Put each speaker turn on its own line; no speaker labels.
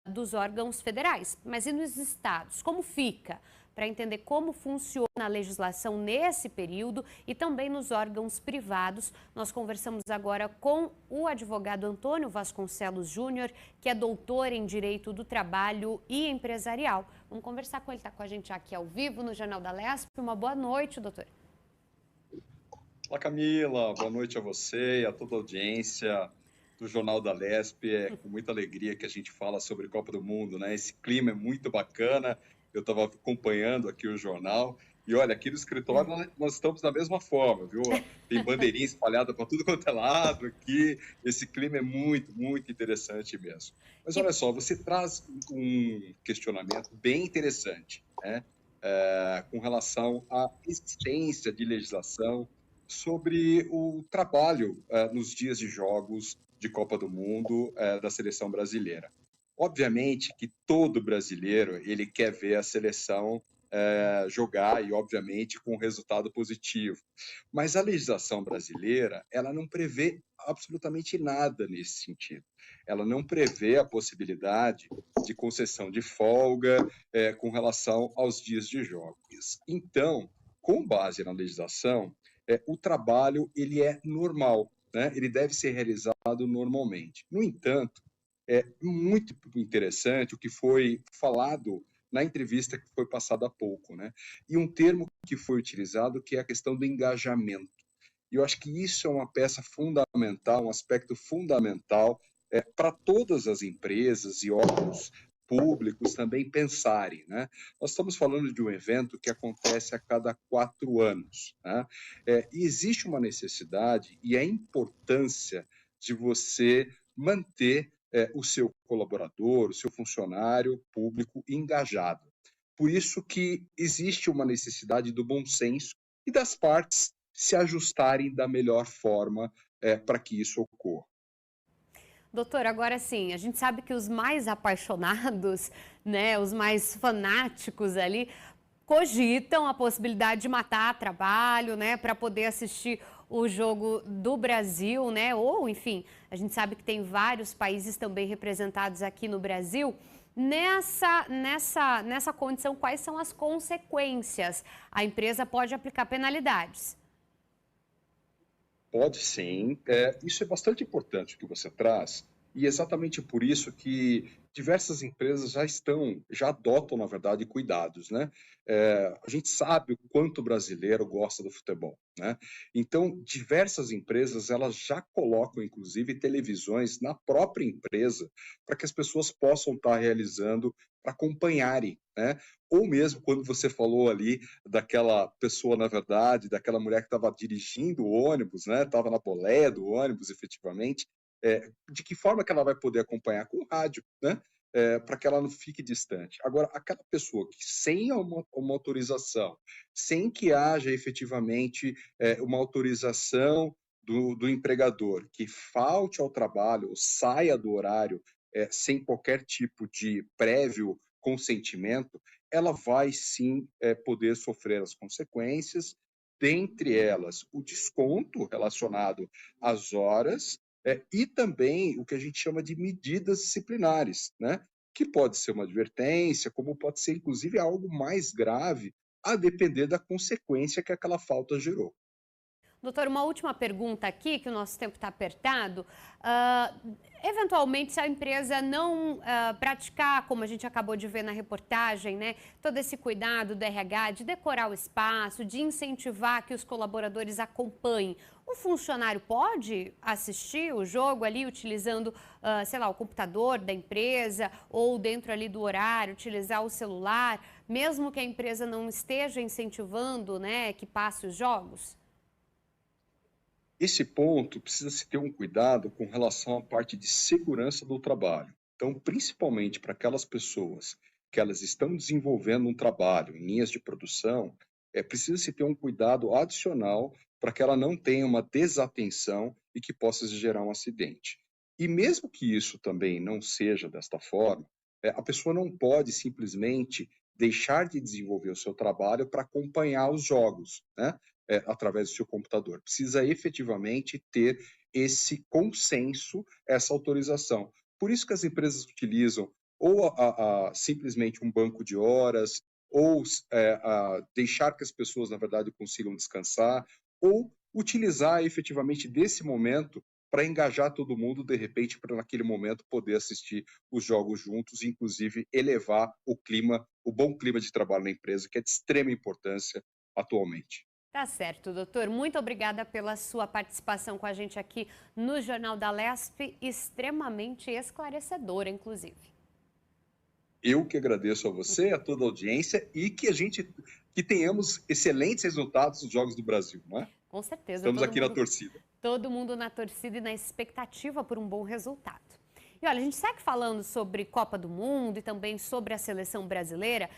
dos órgãos federais. Mas e nos estados? Como fica? Para entender como funciona a legislação nesse período e também nos órgãos privados, nós conversamos agora com o advogado Antônio Vasconcelos Júnior, que é doutor em Direito do Trabalho e Empresarial. Vamos conversar com ele, está com a gente aqui ao vivo no Jornal da Lesp. Uma boa noite, doutor.
Olá, Camila. Boa noite a você e a toda a audiência do Jornal da Lesp. É com muita alegria que a gente fala sobre Copa do Mundo, né? Esse clima é muito bacana. Eu estava acompanhando aqui o jornal e olha, aqui no escritório nós estamos da mesma forma, viu? Tem bandeirinha espalhada para tudo quanto é lado aqui. Esse clima é muito, muito interessante mesmo. Mas olha só, você traz um questionamento bem interessante, né? Com relação à existência de legislação sobre o trabalho nos dias de jogos de Copa do Mundo da seleção brasileira. Obviamente que todo brasileiro ele quer ver a seleção jogar e, obviamente, com resultado positivo. Mas a legislação brasileira ela não prevê absolutamente nada nesse sentido. Ela não prevê a possibilidade de concessão de folga com relação aos dias de jogos. Então, com base na legislação, o trabalho ele é normal, né? Ele deve ser realizado normalmente. No entanto, é muito interessante o que foi falado na entrevista que foi passada há pouco, né? E um termo que foi utilizado que é a questão do engajamento. E eu acho que isso é uma peça fundamental, um aspecto fundamental para todas as empresas e órgãos públicos também pensarem, né? Nós estamos falando de um evento que acontece a cada 4 anos, né? E existe uma necessidade e a importância de você manter o seu colaborador, o seu funcionário público engajado. Por isso que existe uma necessidade do bom senso e das partes se ajustarem da melhor forma para que isso ocorra.
Doutor, agora sim, a gente sabe que os mais apaixonados, né, os mais fanáticos ali, cogitam a possibilidade de matar trabalho, né, para poder assistir o jogo do Brasil, né, ou enfim, a gente sabe que tem vários países também representados aqui no Brasil. Nessa condição, quais são as consequências? A empresa pode aplicar penalidades.
Pode sim. Isso é bastante importante o que você traz, e exatamente por isso que diversas empresas já adotam, na verdade, cuidados, né? A gente sabe o quanto o brasileiro gosta do futebol, né? Então, diversas empresas, elas já colocam, inclusive, televisões na própria empresa para que as pessoas possam estar realizando, para acompanharem, né? Ou mesmo quando você falou ali daquela pessoa, na verdade, daquela mulher que estava dirigindo o ônibus, né? Estava na boleia do ônibus, efetivamente. De que forma que ela vai poder acompanhar? Com rádio, né? Para que ela não fique distante. Agora, aquela pessoa que sem uma autorização, sem que haja efetivamente uma autorização do empregador, que falte ao trabalho, ou saia do horário sem qualquer tipo de prévio consentimento, ela vai sim poder sofrer as consequências, dentre elas o desconto relacionado às horas e também o que a gente chama de medidas disciplinares, né? Que pode ser uma advertência, como pode ser inclusive algo mais grave, a depender da consequência que aquela falta gerou.
Doutor, uma última pergunta aqui, que o nosso tempo está apertado. Eventualmente, se a empresa não praticar, como a gente acabou de ver na reportagem, né, todo esse cuidado do RH, de decorar o espaço, de incentivar que os colaboradores acompanhem, o funcionário pode assistir o jogo ali utilizando, sei lá, o computador da empresa ou dentro ali do horário, utilizar o celular, mesmo que a empresa não esteja incentivando, né, que passe os jogos?
Esse ponto precisa se ter um cuidado com relação à parte de segurança do trabalho. Então, principalmente para aquelas pessoas que elas estão desenvolvendo um trabalho em linhas de produção, precisa se ter um cuidado adicional para que ela não tenha uma desatenção e que possa gerar um acidente. E mesmo que isso também não seja desta forma, a pessoa não pode simplesmente deixar de desenvolver o seu trabalho para acompanhar os jogos, né? Através do seu computador. Precisa efetivamente ter esse consenso, essa autorização. Por isso que as empresas utilizam ou simplesmente um banco de horas, ou deixar que as pessoas, na verdade, consigam descansar, ou utilizar efetivamente desse momento para engajar todo mundo, de repente, para naquele momento poder assistir os jogos juntos, inclusive elevar o clima, o bom clima de trabalho na empresa, que é de extrema importância atualmente.
Tá certo, doutor. Muito obrigada pela sua participação com a gente aqui no Jornal da Lespe, extremamente esclarecedora, inclusive.
Eu que agradeço a você, a toda a audiência e que tenhamos excelentes resultados dos Jogos do Brasil, não é?
Com certeza,
Estamos aqui na torcida.
todo mundo na torcida e na expectativa por um bom resultado. E olha, a gente segue falando sobre Copa do Mundo e também sobre a seleção brasileira.